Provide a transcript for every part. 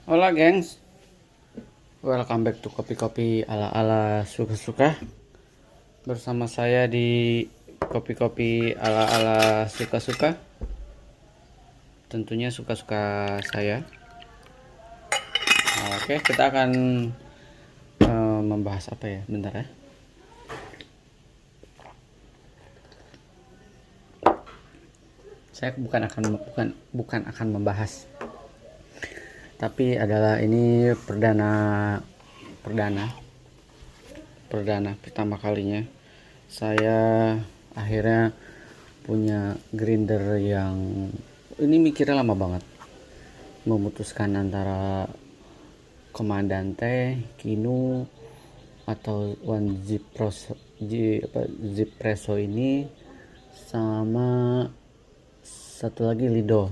Hola gengs, welcome back to kopi-kopi ala-ala suka-suka. Bersama saya di kopi-kopi ala-ala suka-suka. Tentunya suka-suka saya. Oke, kita akan membahas apa ya? Bentar ya. Saya bukan akan membahas, tapi adalah ini perdana pertama kalinya saya akhirnya punya grinder yang ini mikirnya lama banget, memutuskan antara Comandante, Kinu atau One Zip Presso ini sama satu lagi Lido,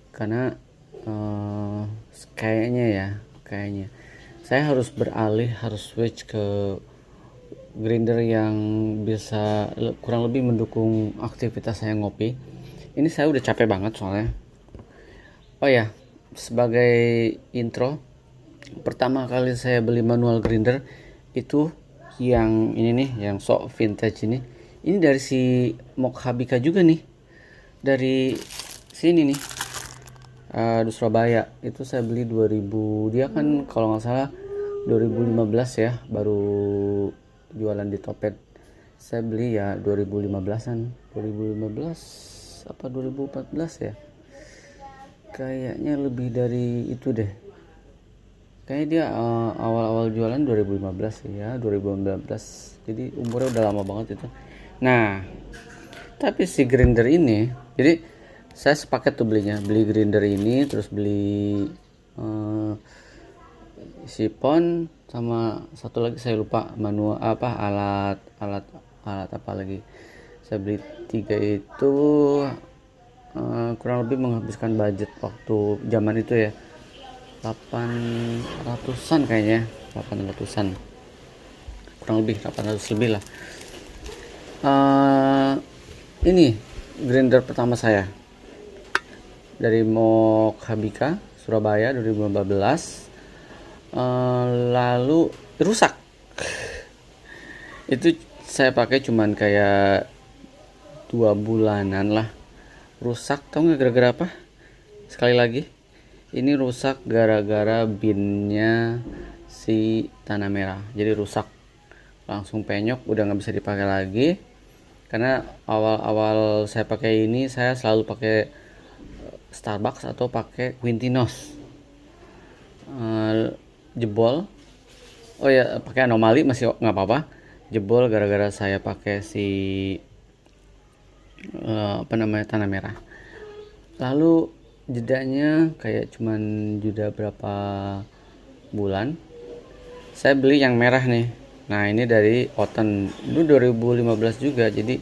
karena kayaknya saya harus switch ke grinder yang bisa kurang lebih mendukung aktivitas saya ngopi. Ini saya udah capek banget soalnya. Oh ya, sebagai intro, pertama kali saya beli manual grinder itu yang ini nih, yang sok vintage ini. Ini dari si Mokhabika juga nih, dari sini nih, di Surabaya. Itu saya beli 2000, dia kan kalau nggak salah 2015 ya baru jualan di Topet. Saya beli ya 2015-an, 2015 apa 2014 ya, kayaknya lebih dari itu deh. Kayaknya dia awal-awal jualan 2015 ya, 2015. Jadi umurnya udah lama banget itu. Nah, tapi si grinder ini, jadi saya sepaket tuh belinya, beli grinder ini, terus beli sipon, sama satu lagi saya lupa manual apa, alat apa lagi. Saya beli tiga itu, kurang lebih menghabiskan budget waktu zaman itu ya 800-an kayaknya, 800-an, kurang lebih 800 lebih lah. Ini grinder pertama saya dari Mokhabika Surabaya 2015. Lalu rusak. Itu saya pakai cuman kayak 2 bulanan lah, rusak. Tau nggak gara-gara apa? Sekali lagi, ini rusak gara-gara binnya si tanah merah. Jadi rusak, langsung penyok, udah nggak bisa dipakai lagi. Karena awal-awal saya pakai ini, saya selalu pakai Starbucks atau pakai Quintinos. Jebol, oh ya, pakai anomali masih nggak apa-apa. Jebol gara-gara saya pakai si apa namanya, tanah merah. Lalu jedanya kayak cuman jeda berapa bulan, saya beli yang merah nih. Nah, ini dari Oten, itu 2015 juga. Jadi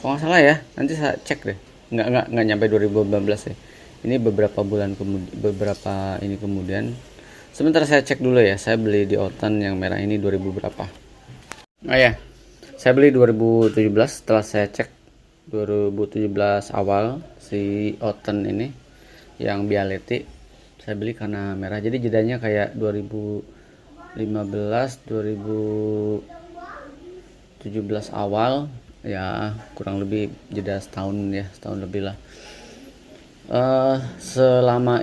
kalau nggak salah ya, nanti saya cek deh, nggak nyampe 2015 ya. Ini beberapa ini kemudian. Sebentar saya cek dulu ya. Saya beli di Oten yang merah ini 2000 berapa. Oh ya, saya beli 2017. Setelah saya cek 2017 awal, si Oten ini yang Bialetti saya beli karena merah. Jadi jedanya kayak 2015 2017 awal ya, kurang lebih jeda setahun ya, setahun lebih lah. Selama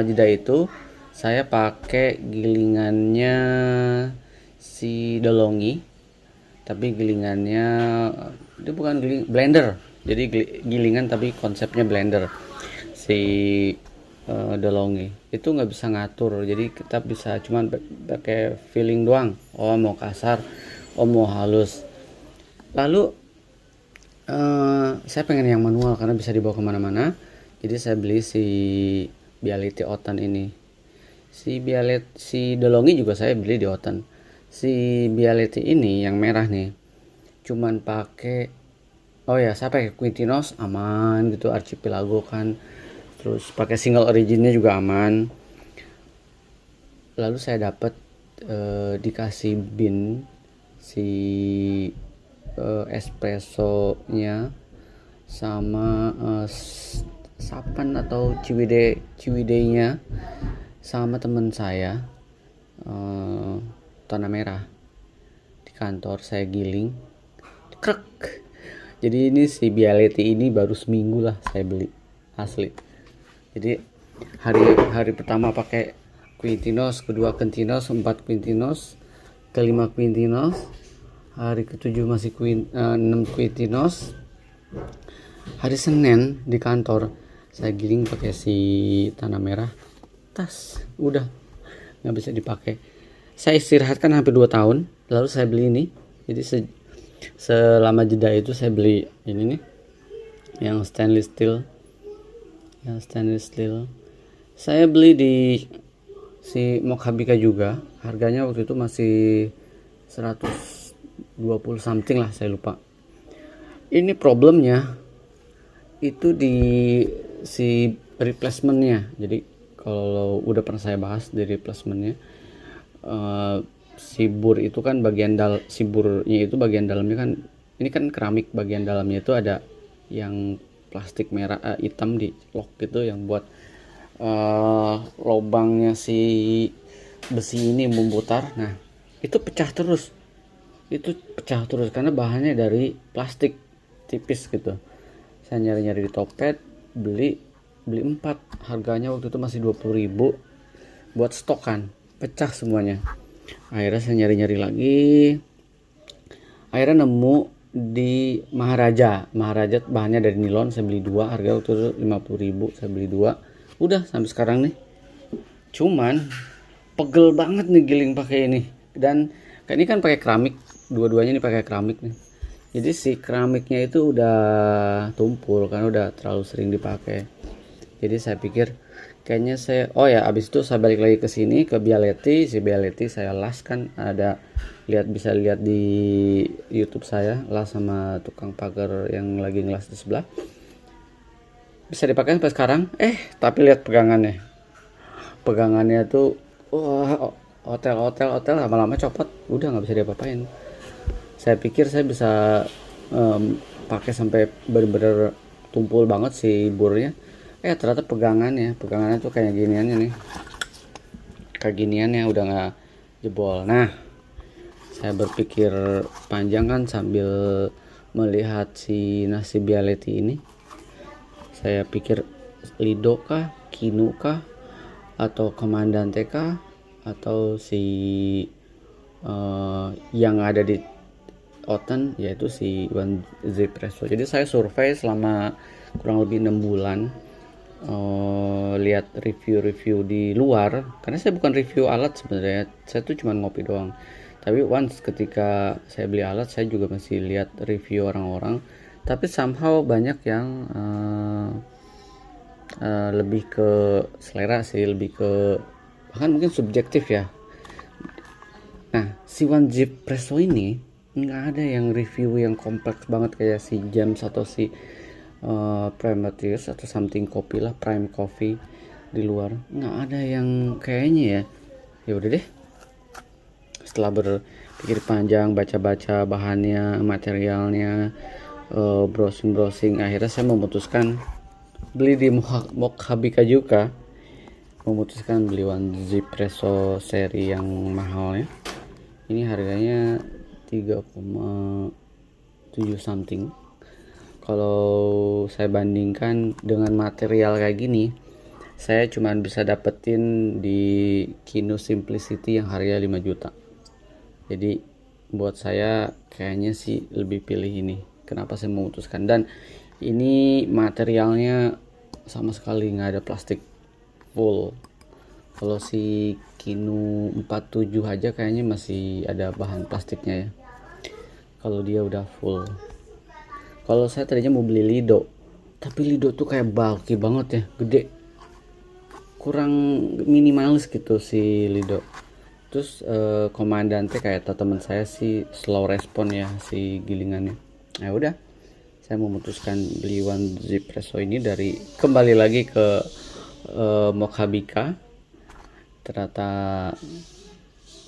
jeda itu saya pakai gilingannya si DeLonghi, tapi gilingannya itu bukan blender. Jadi gilingan tapi konsepnya blender. Si DeLonghi itu nggak bisa ngatur, jadi kita bisa cuman pakai feeling doang. Oh, mau kasar, oh mau halus. Lalu saya pengen yang manual karena bisa dibawa kemana-mana. Jadi saya beli si Bialetti Oten ini. Si DeLonghi juga saya beli di Oten. Si Bialetti ini yang merah nih, cuman pakai, oh ya, saya pakai Quintinos aman gitu, Archipelago kan. Terus pakai single originnya juga aman. Lalu saya dapat dikasih bin si espressonya sama Sapan atau Ciwidey-nya sama teman saya, tanah merah. Di kantor saya giling, krek. Jadi ini si Bialetti ini baru seminggu lah saya beli, asli. Jadi hari pertama pakai Quintinos, kedua Quintinos, 4 Quintinos, kelima Quintinos, hari ketujuh masih 6 Quintinos. Hari Senin di kantor saya giling pakai si tanah merah, tas udah nggak bisa dipakai. Saya istirahatkan hampir 2 tahun, lalu saya beli ini. Jadi selama jeda itu saya beli ini nih, yang stainless steel. Saya beli di si Mokabbika juga, harganya waktu itu masih 120 something lah, saya lupa. Ini problemnya itu di si replacementnya. Jadi kalau udah pernah saya bahas di replacementnya, si bur itu kan si burnya itu bagian dalamnya kan, ini kan keramik, bagian dalamnya itu ada yang plastik merah hitam di lock gitu, yang buat lubangnya si besi ini memutar. Nah itu pecah terus karena bahannya dari plastik tipis gitu. Saya nyari di Topet, beli 4, harganya waktu itu masih 20.000 buat stokan, pecah semuanya. Akhirnya saya nyari lagi, akhirnya nemu di Maharaja bahannya dari nilon. Saya beli 2, harga waktu itu 50.000, saya beli 2, udah sampai sekarang nih. Cuman pegel banget nih giling pakai ini, dan ini kan pakai keramik, dua-duanya ini pakai keramik nih. Jadi si keramiknya itu udah tumpul karena udah terlalu sering dipakai. Jadi saya pikir kayaknya abis itu saya balik lagi ke sini ke Bialetti. Si Bialetti saya las, kan ada, bisa lihat di YouTube saya, las sama tukang pagar yang lagi ngelas di sebelah. Bisa dipakai sampai sekarang. Tapi lihat pegangannya tuh hotel lama-lama copot, udah nggak bisa diapa-apain. Saya pikir saya bisa pakai sampai bener-bener tumpul banget si burnya. Ternyata pegangannya tuh kayak giniannya nih, udah nggak jebol. Nah saya berpikir panjang kan sambil melihat si nasi Bialetti ini. Saya pikir Lido kah, Kinu kah, atau Comandante kah, atau si yang ada di Oten, yaitu si One Zip Presso. Jadi saya survei selama kurang lebih 6 bulan, lihat review di luar, karena saya bukan review alat sebenarnya, saya tuh cuma ngopi doang. Tapi once ketika saya beli alat, saya juga masih lihat review orang-orang. Tapi somehow banyak yang lebih ke selera sih, lebih ke bahkan mungkin subjektif ya. Nah si One Zip Presso ini nggak ada yang review yang kompleks banget kayak si James atau si Prometheus atau something coffee lah, Prime Coffee di luar. Nggak ada yang kayaknya ya. Ya udah deh, setelah berpikir panjang, baca-baca bahannya, materialnya, browsing, akhirnya saya memutuskan beli di Mokabbika juga. Memutuskan beli One Zip Presso seri yang mahal ya. Ini harganya 3,7 something. Kalau saya bandingkan dengan material kayak gini, saya cuma bisa dapetin di Kino Simplicity yang harga 5 juta. Jadi buat saya kayaknya sih lebih pilih ini. Kenapa saya memutuskan? Dan ini materialnya sama sekali nggak ada plastik, full. Kalau si Kino 47 aja kayaknya masih ada bahan plastiknya ya, kalau dia udah full. Kalau saya tadinya mau beli Lido, tapi Lido tuh kayak bulky banget ya, gede, kurang minimalis gitu si Lido. Terus Comandante kayak teman saya sih slow respon ya si gilingannya. Nah udah, saya memutuskan beli One Zip Presso ini kembali lagi ke Mokabbika. Ternyata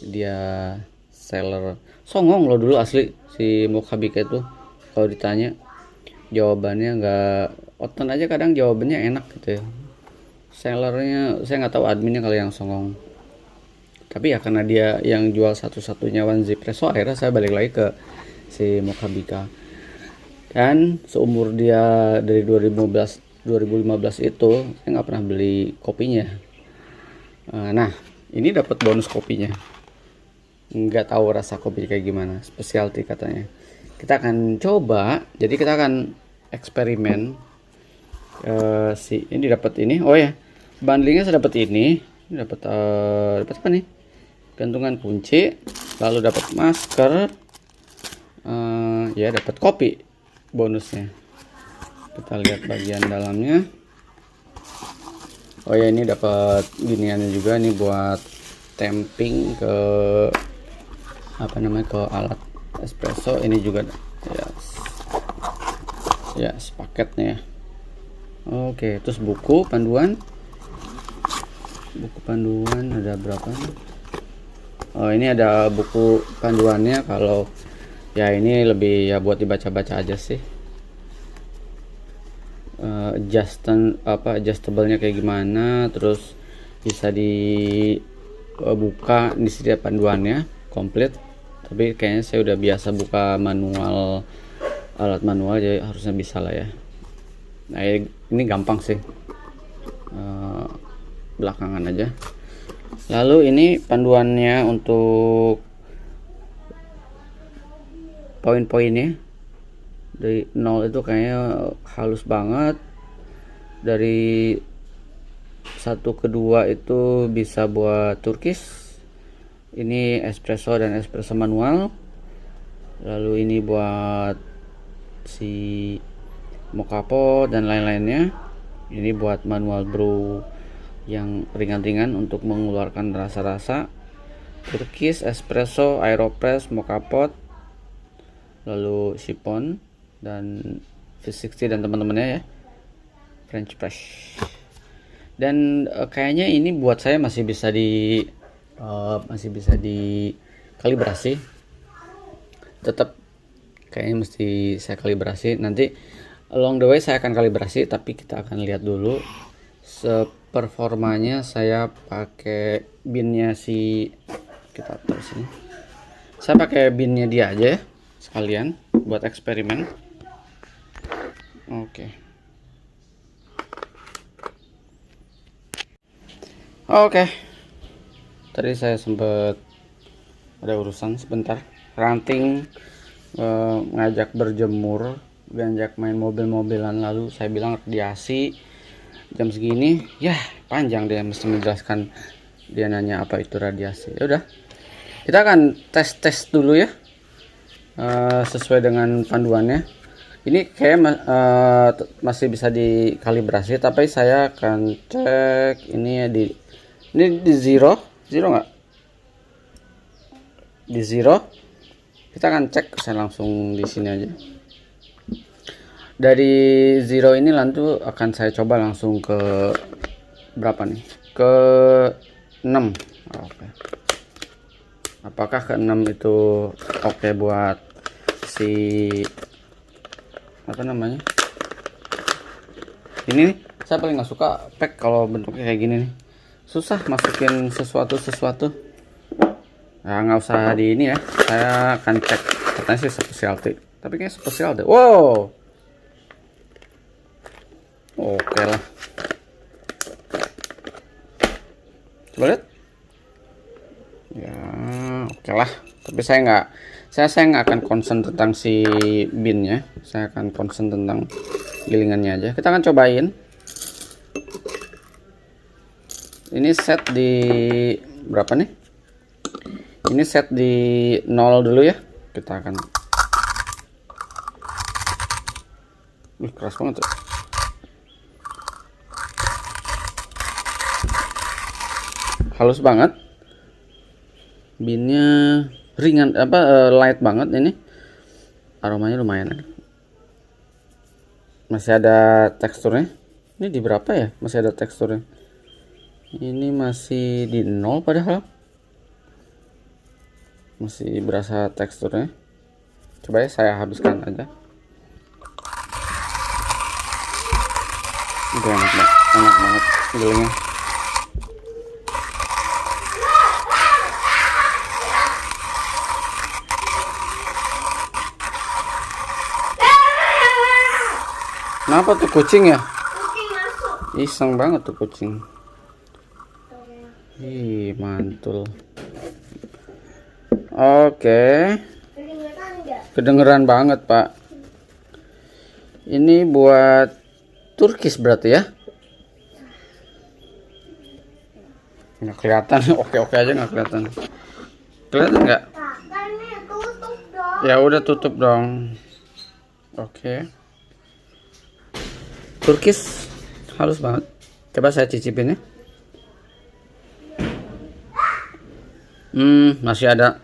dia seller songong loh dulu asli si Mokabbika itu. Kalau ditanya jawabannya nggak, Oton aja kadang jawabannya enak gitu ya. Sellernya saya nggak tahu, adminnya kali yang songong. Tapi ya karena dia yang jual satu-satunya One Espresso, akhirnya saya balik lagi ke si Mochabica. Dan seumur dia dari 2015 itu saya nggak pernah beli kopinya. Nah, ini dapat bonus kopinya. Nggak tahu rasa kopi kayak gimana, specialty katanya. Kita akan coba, jadi kita akan eksperimen. Ini dapat ini. Oh ya, bundlingnya saya dapat ini. Ini dapat apa nih? Gantungan kunci, lalu dapat masker, ya dapat kopi bonusnya. Kita lihat bagian dalamnya. Oh ya, ini dapat giniannya juga nih buat tamping ke apa namanya, ke alat espresso. Ini juga ya sepaketnya. Oke, terus buku panduan ada berapa nih? Oh, ini ada buku panduannya. Kalau ya ini lebih ya buat dibaca-baca aja sih. Adjustable-nya kayak gimana, terus bisa dibuka di setiap panduannya komplit. Tapi kayaknya saya udah biasa buka alat manual, jadi harusnya bisa lah ya. Nah, ini gampang sih, belakangan aja. Lalu ini panduannya untuk poin-poinnya dari 0 itu kayaknya halus banget. Dari 1 ke 2 itu bisa buat Turkish. Ini espresso dan espresso manual. Lalu ini buat si mocha pot dan lain-lainnya. Ini buat manual brew yang ringan-ringan untuk mengeluarkan rasa-rasa. Turkish, espresso, aeropress, mocha pot, lalu siphon dan V60 dan teman-temannya ya, French press. Dan kayaknya ini buat saya masih bisa dikalibrasi. Tetap kayaknya mesti saya kalibrasi. Nanti along the way saya akan kalibrasi, tapi kita akan lihat dulu performanya. Saya pakai binnya kita taruh sini. Saya pakai binnya dia aja ya, sekalian buat eksperimen. Oke. Tadi saya sempat ada urusan sebentar, ranting, ngajak berjemur, ngajak main mobil-mobilan. Lalu saya bilang radiasi jam segini, ya panjang dia mesti menjelaskan. Dia nanya apa itu radiasi. Ya udah, kita akan tes dulu ya, sesuai dengan panduannya. Ini kayak masih bisa dikalibrasi, tapi saya akan cek ini ya, ini di zero nggak? Di zero. Kita akan cek, saya langsung di sini aja. Dari zero ini lalu akan saya coba langsung ke berapa nih? Ke 6. Oke. Apakah ke 6 itu oke buat si apa namanya? Ini nih, saya paling nggak suka pack kalau bentuknya kayak gini nih. Susah masukin sesuatu. Nah, nggak usah di ini ya. Saya akan cek, katanya sih specialty. Tapi kayaknya specialty. Wow. Oke lah. Coba lihat. Ya, oke lah. Tapi saya nggak akan concern tentang si binnya. Saya akan concern tentang gilingannya aja. Kita akan cobain. Ini set di berapa nih? Ini set di 0 dulu ya. Kita akan. Keras banget tuh. Halus banget. Binnya ringan, light banget ini. Aromanya lumayan. Masih ada teksturnya. Ini di berapa ya? Masih ada teksturnya. Ini masih di 0 padahal. Masih berasa teksturnya. Coba ya saya habiskan aja. Udah enak banget gelingnya. Kenapa tuh kucing ya? Kucing masuk. Iseng banget tuh kucing. Ih, mantul. Oke. Kedengeran enggak? Kedengeran banget, Pak. Ini buat Turkish berarti ya? Nggak kelihatan. Oke aja nggak kelihatan. Kelihatan nggak? Kan ini tutup dong. Ya udah tutup dong. Oke. Turkish halus banget. Coba saya cicipin ya. Masih ada.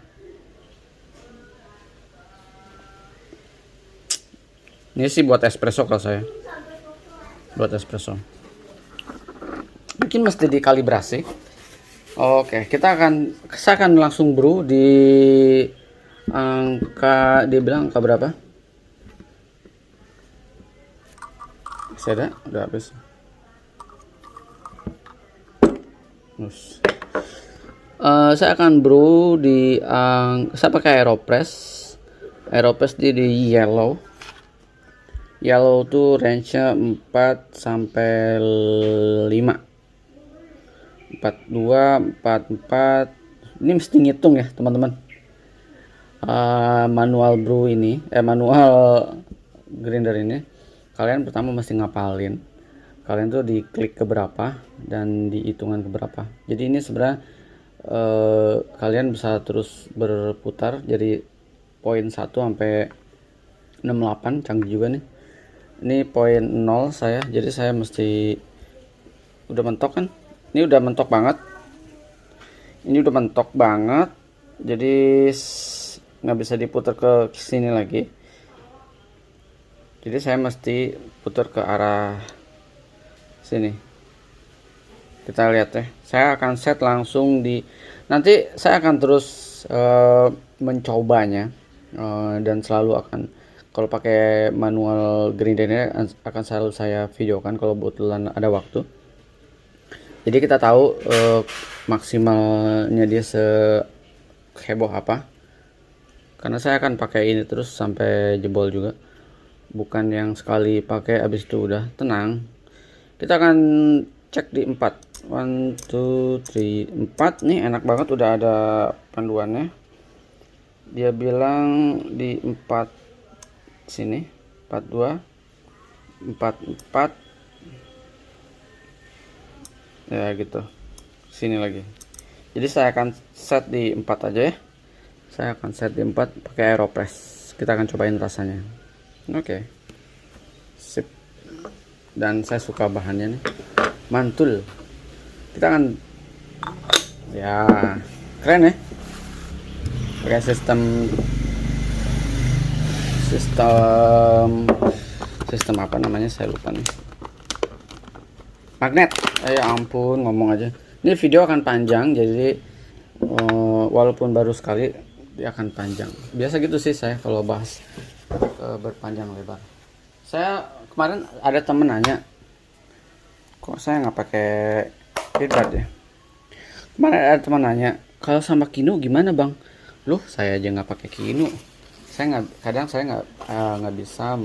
Ini sih buat espresso kalau saya. Buat espresso. Mungkin mesti dikalibrasi. Oke, saya akan langsung brew di angka, dia bilang angka berapa? Masih ada? Udah habis. Saya akan brew di saya pakai Aeropress di yellow. Yellow tuh range-nya 4 sampai 5. 42, 44. Ini mesti ngitung ya, teman-teman. Manual brew ini, manual grinder ini, kalian pertama mesti ngapalin. Kalian tuh diklik keberapa dan dihitungan keberapa. Jadi ini sebenarnya kalian bisa terus berputar jadi poin 1 sampai 68, canggih juga nih. Ini poin 0 saya, jadi saya mesti udah mentok kan? Ini udah mentok banget. Ini udah mentok banget. Jadi nggak bisa diputar ke sini lagi. Jadi saya mesti putar ke arah sini. Kita lihat ya. Saya akan set langsung nanti saya akan terus mencobanya dan selalu akan, kalau pakai manual grindernya akan selalu saya videokan kalau kebetulan ada waktu. Jadi kita tahu maksimalnya dia seheboh apa. Karena saya akan pakai ini terus sampai jebol juga. Bukan yang sekali pakai habis itu udah tenang. Kita akan cek di 4. 1, 2, 3, 4. Nih enak banget, udah ada panduannya. Dia bilang di 4 sini, 42, 44. Ya gitu. Sini lagi. Jadi saya akan set di 4 aja ya. Saya akan set di 4 pakai Aeropress. Kita akan cobain rasanya. Oke. Sip. Dan saya suka bahannya nih. Mantul. Kita akan, ya keren ya. Pakai sistem apa namanya, saya lupa nih. Magnet. Ya ampun, ngomong aja. Ini video akan panjang, jadi walaupun baru sekali dia akan panjang. Biasa gitu sih saya kalau bahas berpanjang lebar. Saya kemarin ada temen nanya, kok saya nggak pakai earbud ya. Kemarin ada teman nanya, kalau sama Kino gimana bang? Loh, saya aja nggak pakai Kino. Kadang saya nggak bisa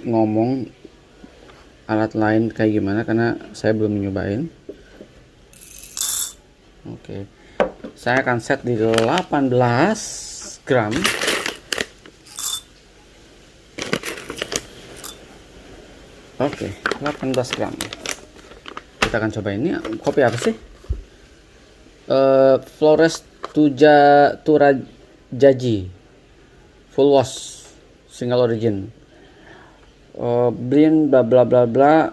ngomong alat lain kayak gimana karena saya belum nyobain. Oke. Saya akan set di 18 gram. Oke, 18 gram. Kita akan coba ini. Kopi apa sih? Flores Turajaji full wash single origin. Blend bla bla bla bla.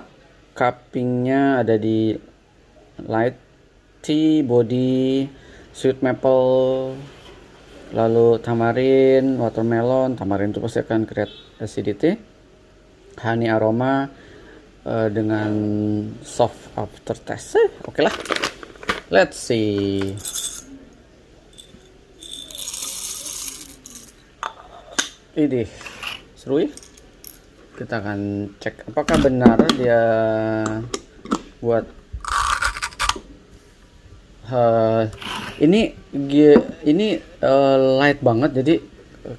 Cuppingnya ada di light tea, body, sweet maple, lalu tamarin, watermelon. Tamarin itu pasti akan create acidity. Honey aroma dengan soft aftertaste. Oke lah. Let's see. Ini seru ya. kita akan cek apakah benar dia buat ini light banget, jadi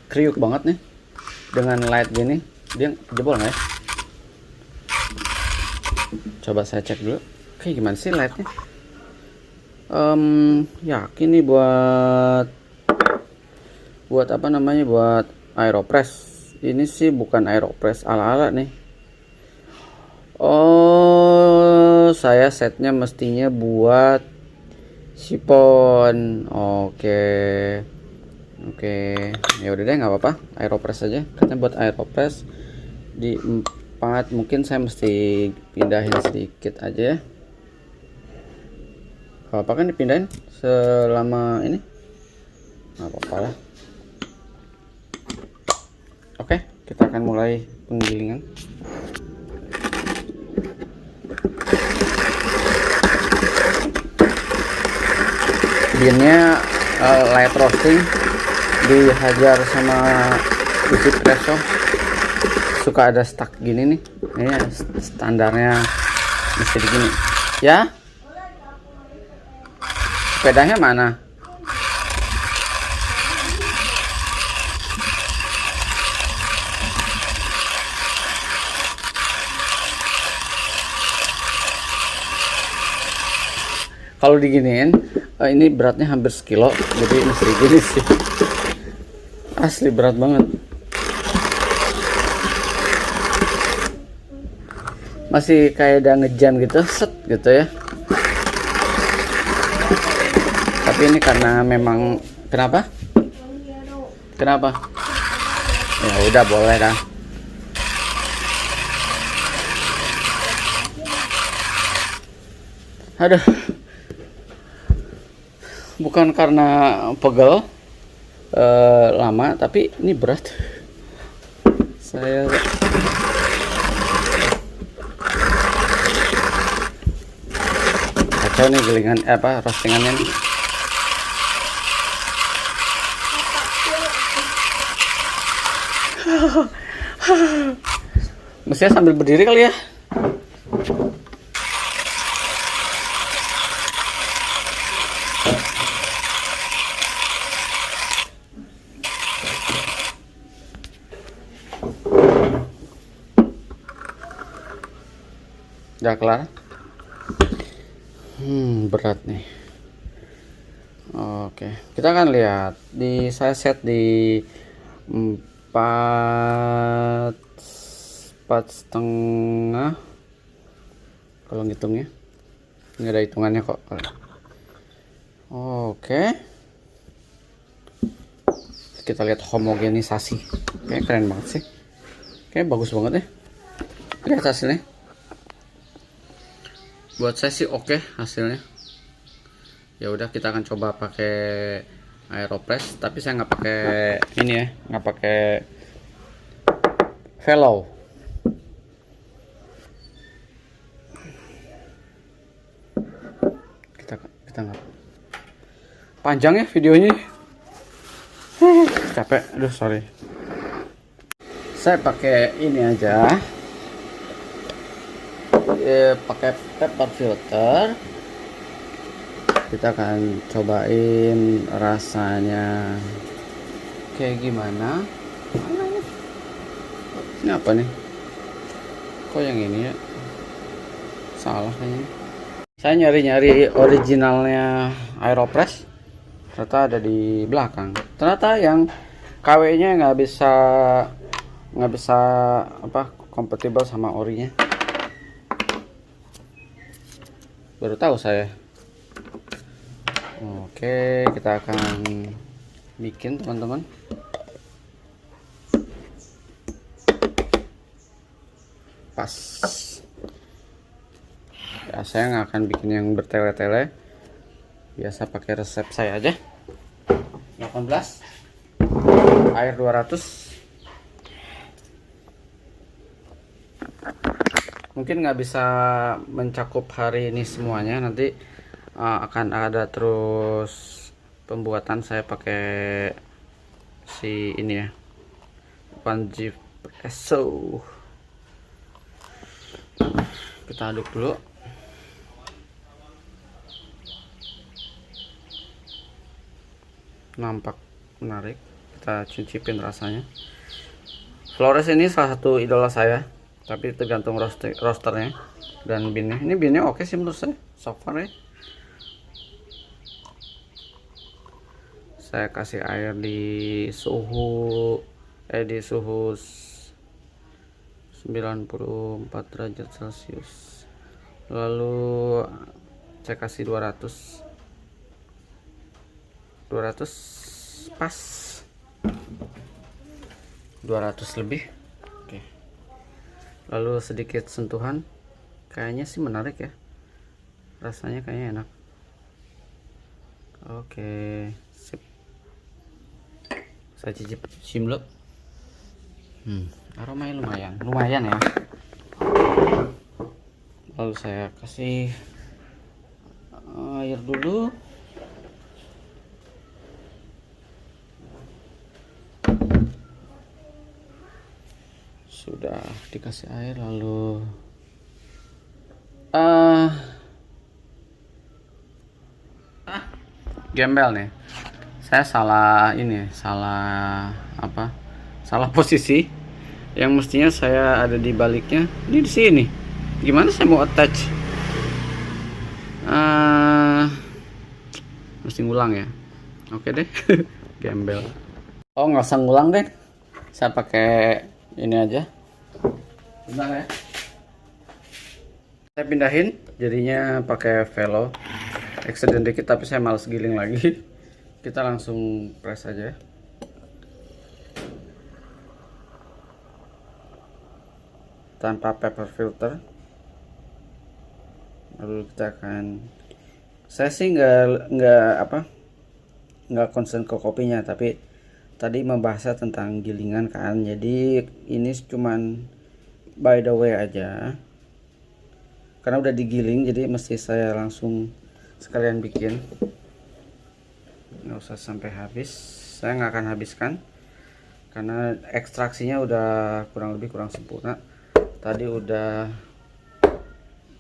kriuk banget nih. Dengan light gini dia jebol nggak ya? Coba saya cek dulu kayak gimana sih lightnya. Yakin nih buat apa namanya, buat Aeropress. Ini sih bukan Aeropress ala-ala nih. Oh, saya setnya mestinya buat sipon. Oke, ya udah deh, nggak apa-apa, Aeropress aja. Katanya buat Aeropress di 4, mungkin saya mesti pindahin sedikit aja ya. Apa kan dipindahin selama ini, nggak apa-apa lah. Oke, kita akan mulai penggilingan. Binnya light roasting, dihajar sama biji presso, suka ada stuck gini nih. Ini standarnya mesti begini ya. Sepedanya mana? Kalau diginiin, ini beratnya hampir sekilo, jadi mesti gini sih. Asli berat banget. Masih kayak udah ngejam gitu, set gitu ya. Tapi ini karena memang kenapa? Ya udah, boleh dah. Aduh. Bukan karena pegel lama, tapi ini berat. Saya kacau nih gilingan roastingannya nih. Mestinya sambil berdiri kali ya. Udah kelar. Berat nih. Oke, kita akan lihat. Saya set di 4,5 kalau ngitungnya. Nggak ada hitungannya kok. Oke, kita lihat homogenisasi. Kayaknya keren banget sih. Kayaknya bagus banget ya. Lihat hasilnya. Buat saya sih oke hasilnya. Ya udah, kita akan coba pakai Aeropress, tapi saya nggak pakai ini ya, nggak pakai Velo. Kita nggak panjang ya videonya. Capek, aduh sorry. Saya pakai ini aja. Pakai paper filter. Kita akan cobain rasanya kayak gimana. Mana ini? Ini apa nih? Kok yang ini ya? Salah kayaknya. Saya nyari-nyari originalnya Aeropress, ternyata ada di belakang. Ternyata yang KW-nya nggak bisa kompatibel sama orinya. Baru tahu saya. Oke, kita akan bikin, teman-teman. Pas. Ya, saya nggak akan bikin yang bertele-tele. Biasa pakai resep saya aja. 18. Air 200. Mungkin nggak bisa mencakup hari ini semuanya, nanti akan ada terus pembuatan. Saya pakai si ini ya, Panji Presso. Kita aduk dulu. Nampak menarik. Kita cicipin rasanya. Flores ini salah satu idola saya, tapi tergantung rosternya dan binnya. Ini binnya oke sih menurut saya, so far ya. Saya kasih air di suhu 94 derajat Celcius. Lalu saya kasih 200 pas, 200 lebih. Oke. Lalu sedikit sentuhan. Kayaknya sih menarik ya, rasanya kayaknya enak. Oke, sip. Saya cicip simlek. Aromanya lumayan ya. Lalu saya kasih air dulu. Sudah dikasih air, lalu gembel nih. Saya salah posisi. Yang mestinya saya ada di baliknya, ini di sini. Gimana saya mau attach? Mesti ngulang ya. Oke deh. Gembel. Oh, nggak usah ngulang deh. Saya pakai ini aja. Bentar ya. Saya pindahin, jadinya pakai velo. Accident dikit, tapi saya males giling lagi. Kita langsung press aja. Tanpa paper filter. Lalu kita akan, saya sih nggak concern ke kopinya, tapi tadi membahas tentang gilingan kan, jadi ini cuman by the way aja, karena udah digiling jadi mesti saya langsung sekalian bikin, nggak usah sampai habis. Saya nggak akan habiskan karena ekstraksinya udah kurang sempurna. Tadi udah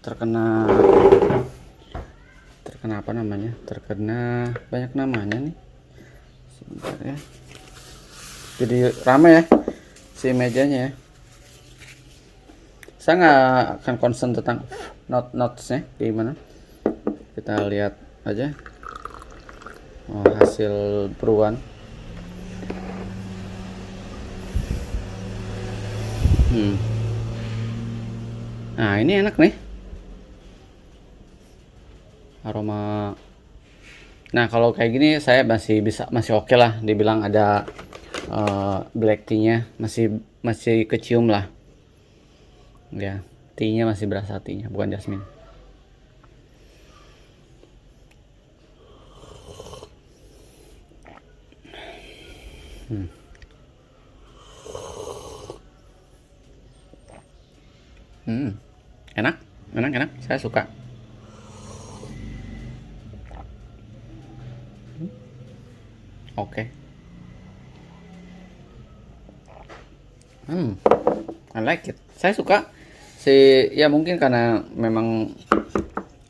terkena apa namanya, terkena banyak namanya nih. Sebentar ya, jadi rame ya si mejanya ya. Saya nggak akan concern tentang notes-nya gimana, kita lihat aja hasil perubahan. Nah, ini enak nih aroma. Nah, kalau kayak gini saya masih oke lah, dibilang ada black tea-nya masih kecium lah ya, tea-nya masih berasa tea-nya, bukan jasmine. Enak, saya suka. Oke. I like it. Saya suka ya, mungkin karena memang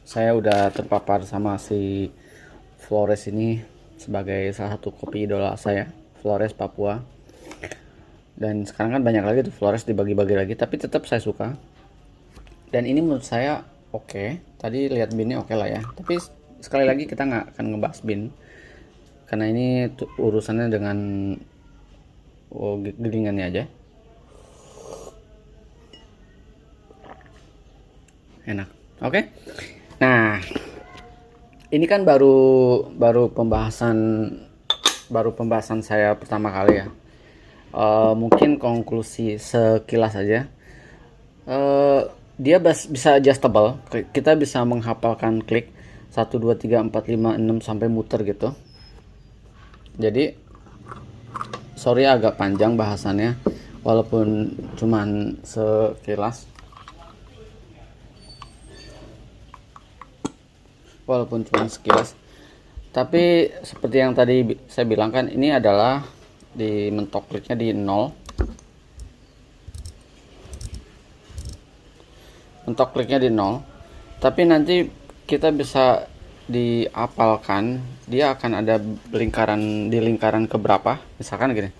saya udah terpapar sama si Flores ini sebagai salah satu kopi idola saya, Flores Papua. Dan sekarang kan banyak lagi tuh Flores dibagi-bagi lagi, tapi tetap saya suka. Dan ini menurut saya oke. Tadi lihat binnya oke lah ya. Tapi sekali lagi kita nggak akan ngebahas bin, karena ini urusannya dengan gilingannya aja. Enak. Oke. Nah, ini kan baru pembahasan saya pertama kali ya. Mungkin konklusi sekilas aja. Dia bisa adjustable. Kita bisa menghafalkan klik 1 2 3 4 5 6 sampai muter gitu. Jadi sorry agak panjang bahasannya, walaupun cuman sekilas. Tapi seperti yang tadi saya bilang kan, ini adalah di mentok kliknya di 0. mentok kliknya di 0, tapi nanti kita bisa diapalkan dia akan ada lingkaran, di lingkaran keberapa, misalkan gini,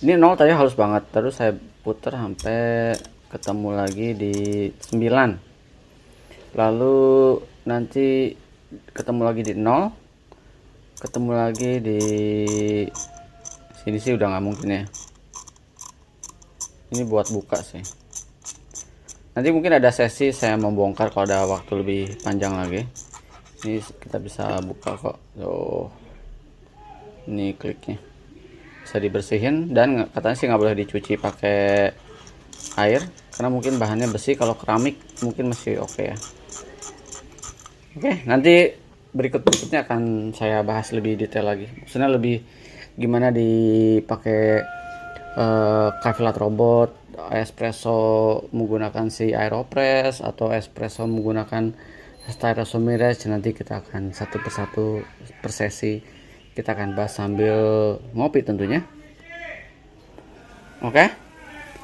ini 0 tadi halus banget, terus saya putar sampai ketemu lagi di 9, lalu nanti ketemu lagi di 0, ketemu lagi di sini sih udah nggak mungkin ya, ini buat buka sih. Nanti mungkin ada sesi saya membongkar kalau ada waktu lebih panjang lagi. Ini kita bisa buka kok. Oh, ini kliknya bisa dibersihin, dan katanya sih nggak boleh dicuci pakai air karena mungkin bahannya besi. Kalau keramik mungkin masih oke ya. Oke, nanti berikutnya akan saya bahas lebih detail lagi. Maksudnya lebih gimana dipakai cafe latte robot, espresso menggunakan si aeropress, atau espresso menggunakan Styroso Mirage. Nanti kita akan satu persatu per sesi kita akan bahas sambil ngopi tentunya. Oke,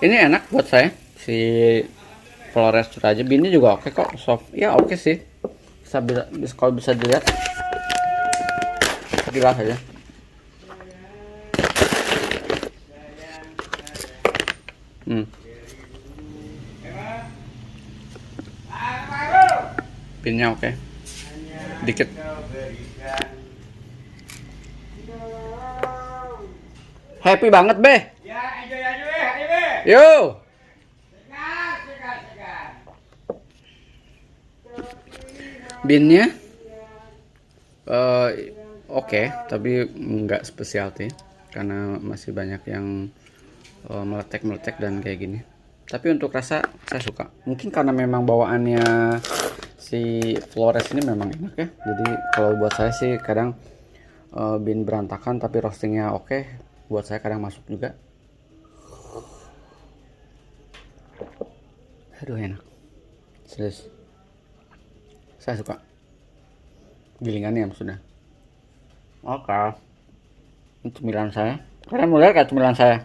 ini enak buat saya si Flores aja. Binnya juga oke kok, soft ya, oke sih, bisa kalau bisa dilihat sekilas aja. Pinnya oke, dikit. Happy banget be. Yo. Binnya oke, tapi nggak specialty karena masih banyak yang meletek dan kayak gini. Tapi untuk rasa saya suka. Mungkin karena memang bawaannya si Flores ini memang enak ya. Jadi kalau buat saya sih kadang bin berantakan tapi roastingnya oke, buat saya kadang masuk juga. Aduh enak, serius, saya suka gilingannya maksudnya. Oke, ini cemilan saya. Kalian mau lihat kan cemilan saya?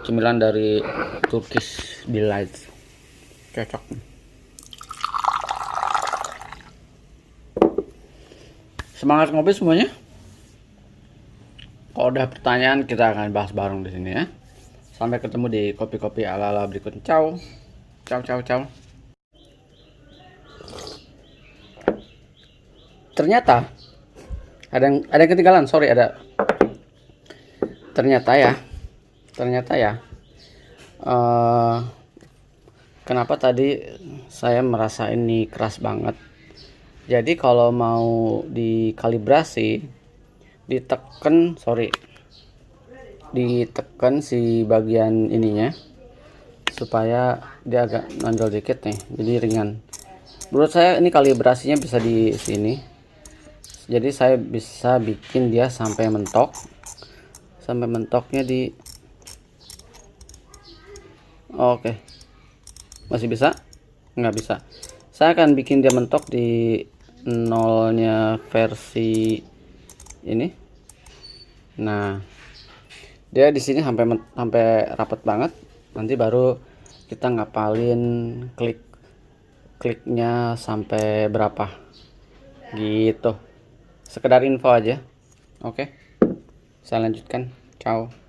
Cemilan dari Turkish Delight, cocok. Semangat ngopi semuanya. Kalau udah pertanyaan kita akan bahas bareng di sini ya. Sampai ketemu di kopi-kopi ala-ala berikut. Ciao. Ciao ciao ciao. Ternyata ada yang ketinggalan, sorry ada. Ternyata ya. Kenapa tadi saya merasa ini keras banget. Jadi kalau mau dikalibrasi, ditekan si bagian ininya supaya dia agak nonjol dikit nih, jadi ringan. Menurut saya ini kalibrasinya bisa di sini. Jadi saya bisa bikin dia sampai mentok. Sampai mentoknya di oke. Masih bisa? Nggak bisa. Saya akan bikin dia mentok di nolnya versi ini. Nah, dia di sini sampai rapat banget. Nanti baru kita ngapalin kliknya sampai berapa gitu. Sekedar info aja. Oke, saya lanjutkan. Ciao.